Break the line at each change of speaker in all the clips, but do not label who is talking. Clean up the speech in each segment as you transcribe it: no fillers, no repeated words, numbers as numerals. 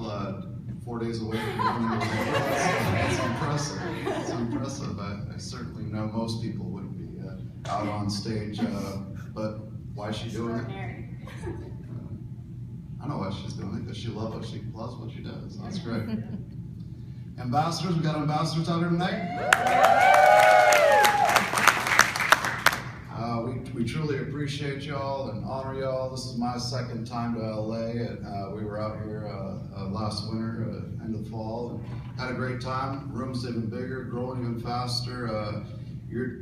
still 4 days away from winning the award. It's impressive. It's impressive. I certainly know most people wouldn't be out on stage, but why is she doing it? I know why she's doing it, because she loves what she does. That's great. Ambassadors, we got ambassadors out here tonight. We truly appreciate y'all and honor y'all. This is my second time to LA, and we were out here last winter, end of fall, and had a great time. Room's even bigger, growing even faster.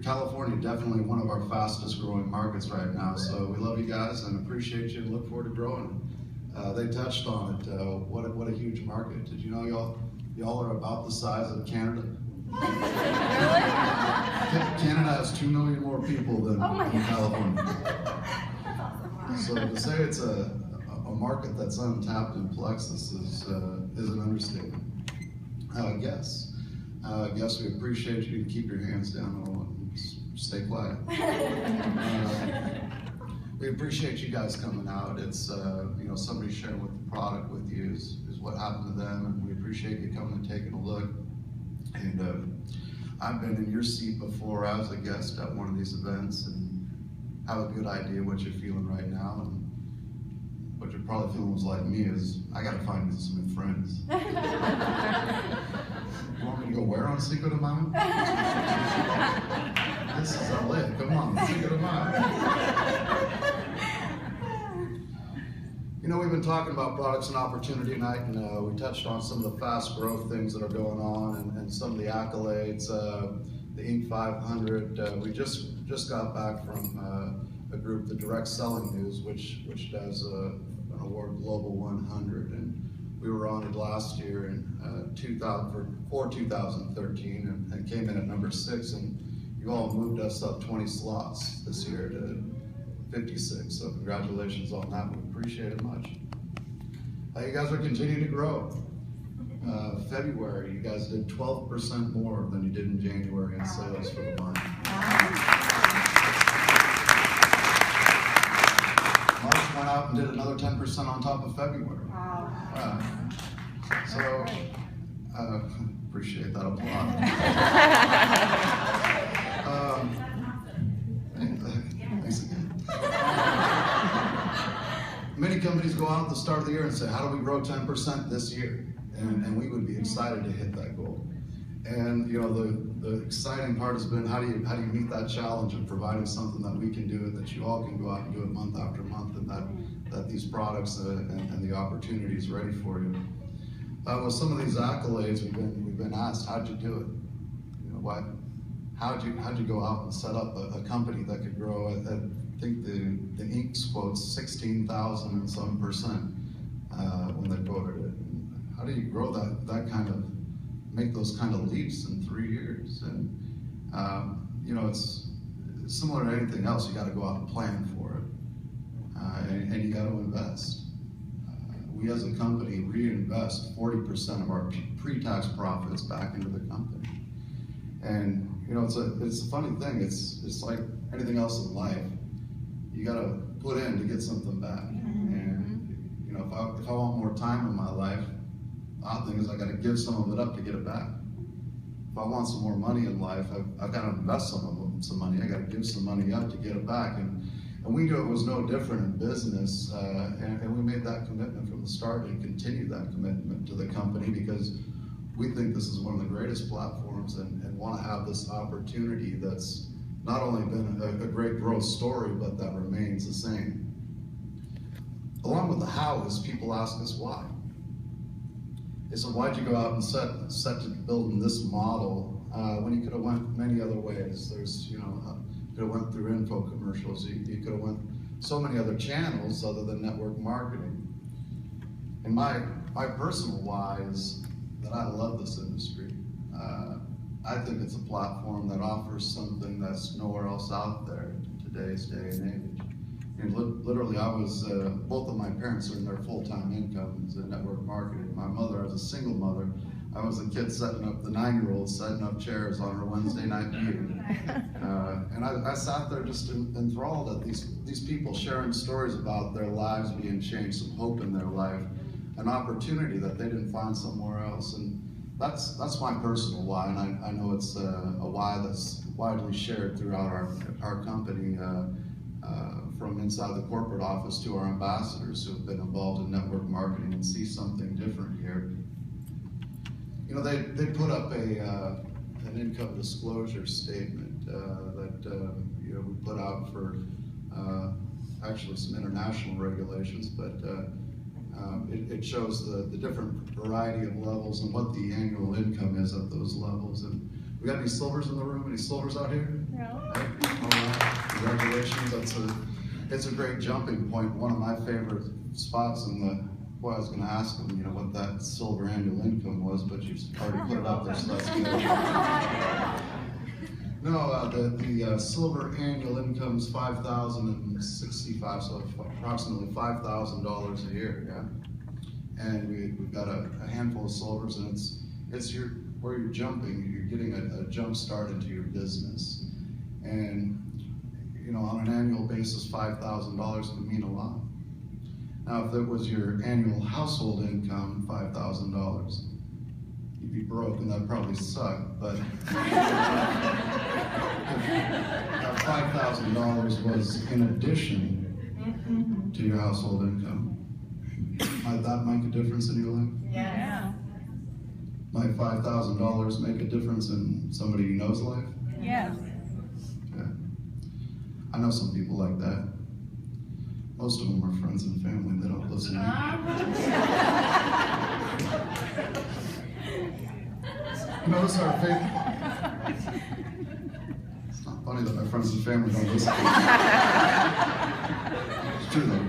California definitely one of our fastest growing markets right now, so we love you guys and appreciate you and look forward to growing. They touched on it. What a huge market. Did you know y'all are about the size of Canada? Canada has 2 million more people than California. So to say it's a market that's untapped in Plexus is an understatement. Yes, we appreciate you. Keep your hands down and stay quiet. We appreciate you guys coming out. It's somebody sharing what the product with you is what happened to them, and we appreciate you coming and taking a look. And I've been in your seat before. I was a guest at one of these events and have a good idea what you're feeling right now. And what you're probably feeling was like me is, I gotta find me some new friends. You want me to go where on Cinco de Mayo? This is LA, come on, Cinco de Mayo. You know, we've been talking about products and opportunity tonight, and we touched on some of the fast growth things that are going on and some of the accolades, the Inc. 500. We just got back from a group, the Direct Selling News, which does an award, Global 100, and we were honored last year in 2013 and came in at number 6, and you all moved us up 20 slots this year to 56, so congratulations on that. We appreciate it much. You guys are continuing to grow. February, you guys did 12% more than you did in January in sales for the month. March went out and did another 10% on top of February. So, appreciate that applause. Thanks again. Many companies go out at the start of the year and say, how do we grow 10% this year? And we would be excited to hit that goal. And you know, the exciting part has been how do you meet that challenge of providing something that we can do it, that you all can go out and do it month after month, and that these products and the opportunities ready for you. With some of these accolades, we've been asked, how'd you do it? You know, how'd you go out and set up a company that could grow? I think the Inc. quotes 16,000 and some percent when they quoted it. And how do you grow that kind of, make those kind of leaps in 3 years? And you know, it's similar to anything else. You got to go out and plan for it, and you got to invest. We as a company reinvest 40% of our pre-tax profits back into the company. And you know, it's a funny thing. It's like anything else in life. You got to put in to get something back. And you know, if I want more time in my life, the odd thing is I got to give some of it up to get it back. If I want some more money in life, I've got to invest some money. I got to give some money up to get it back. And we knew it was no different in business, and we made that commitment from the start and continue that commitment to the company because we think this is one of the greatest platforms and want to have this opportunity that's not only been a great growth story, but that remains the same. Along with the how is people ask us why. They said, why'd you go out and set to building this model when you could have went many other ways? There's, you know, you could have went through info commercials. You could have went so many other channels other than network marketing. And my personal why is that I love this industry. I think it's a platform that offers something that's nowhere else out there in today's day and age. And literally, I was, both of my parents are in their full-time incomes in network marketing. My mother, I was a single mother. I was a kid setting up, the 9-year-old setting up chairs on her Wednesday night meeting. And I sat there just enthralled at these people sharing stories about their lives being changed, some hope in their life. an opportunity that they didn't find somewhere else. And that's my personal why, and I know it's a why that's widely shared throughout our company, from inside the corporate office to our ambassadors who have been involved in network marketing and see something different here. You know, they put up an income disclosure statement that you know, we put out for actually some international regulations, but it shows the different variety of levels and what the annual income is at those levels. And we got any silvers in the room? Any silvers out here?
No.
Right? All right. Congratulations. It's a great jumping point. One of my favorite spots in the. Well, I was going to ask them, you know, what that silver annual income was, but you've already put it up there, so that's good. No, the silver annual income is $5,065, so approximately $5,000 a year, yeah. And we've got a handful of silvers, and it's where you're jumping. You're getting a jump start into your business, and you know, on an annual basis, $5,000 can mean a lot. Now, if it was your annual household income, $5,000, you'd be broke, and that'd probably suck. But if that $5,000 was in addition to your household income, might that make a difference in your life?
Yeah.
Might $5,000 make a difference in somebody you know's life?
Yeah.
Yeah. I know some people like that. Most of them are friends and family. They don't listen to me. Notice our faith. It's not funny that my friends and family don't listen to me. It's true though.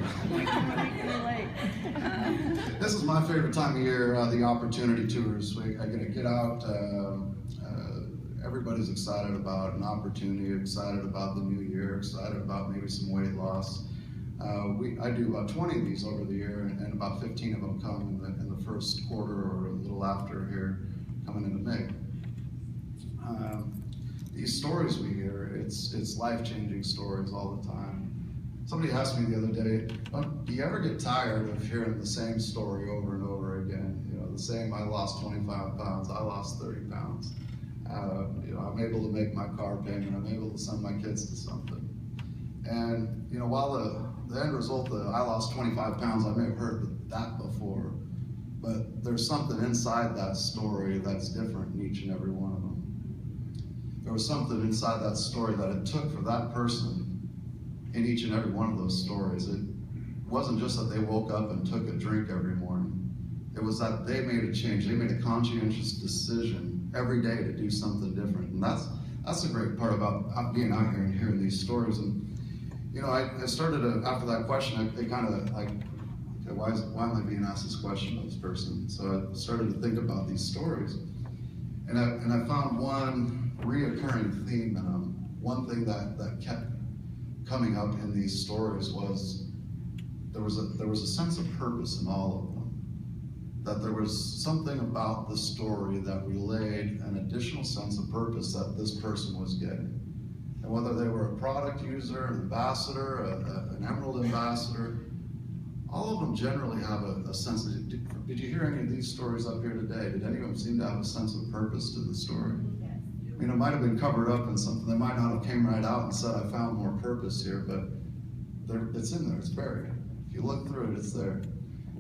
This is my favorite time of year, the opportunity tours. I get to get out. Everybody's excited about an opportunity, excited about the new year, excited about maybe some weight loss. I do about 20 of these over the year, and about 15 of them come in the first quarter or a little after here, coming into May. These stories we hear, it's life-changing stories all the time. Somebody asked me the other day, do you ever get tired of hearing the same story over and over again? You know, the same, I lost 25 pounds, I lost 30 pounds. You know, I'm able to make my car payment, I'm able to send my kids to something. And, you know, while the end result, I lost 25 pounds, I may have heard that before, but there's something inside that story that's different in each and every one of them. There was something inside that story that it took for that person in each and every one of those stories. It wasn't just that they woke up and took a drink every morning. It was that they made a change. They made a conscientious decision every day to do something different. And that's the great part about being out here and hearing these stories. And you know, I started to, after that question, it kind of like, okay, why am I being asked this question of this person? So I started to think about these stories, and I found one reoccurring theme in them. One thing that kept coming up in these stories was there was a sense of purpose in all of them. That there was something about the story that relayed an additional sense of purpose that this person was getting. And whether they were a product user, an ambassador, an Emerald ambassador, all of them generally have a sense of, did you hear any of these stories up here today? Did any of them seem to have a sense of purpose to the story? Yes. I mean, it might have been covered up in something. They might not have came right out and said, I found more purpose here, but it's in there, it's buried. If you look through it, it's there.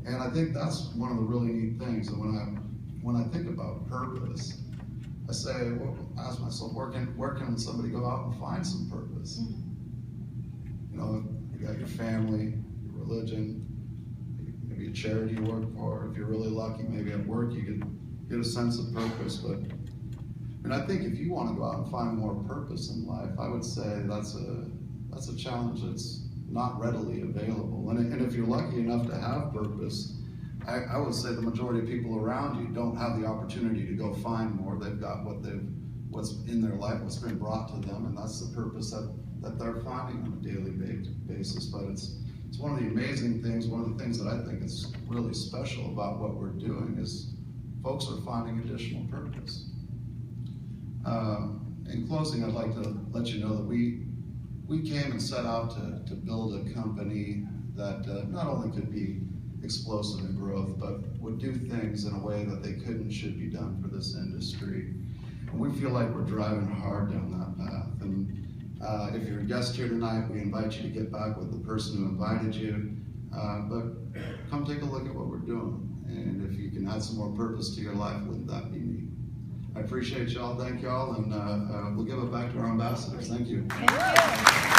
And I think that's one of the really neat things. And when I think about purpose, I say, well, ask myself, where can somebody go out and find some purpose? You know, you got your family, your religion, maybe a charity you work for. If you're really lucky, maybe at work you get a sense of purpose. And I think if you want to go out and find more purpose in life, I would say that's a challenge that's not readily available. And if you're lucky enough to have purpose, I would say the majority of people around you don't have the opportunity to go find more. They've got what's in their life, what's been brought to them, and that's the purpose that they're finding on a daily basis. But it's one of the amazing things, one of the things that I think is really special about what we're doing is folks are finding additional purpose. In closing, I'd like to let you know that we came and set out to build a company that not only could be explosive in growth, but would do things in a way that they could and should be done for this industry. And we feel like we're driving hard down that path. And if you're a guest here tonight, we invite you to get back with the person who invited you. But come take a look at what we're doing. And if you can add some more purpose to your life, wouldn't that be neat? I appreciate y'all. Thank y'all. And we'll give it back to our ambassadors. Thank you.
Thank you.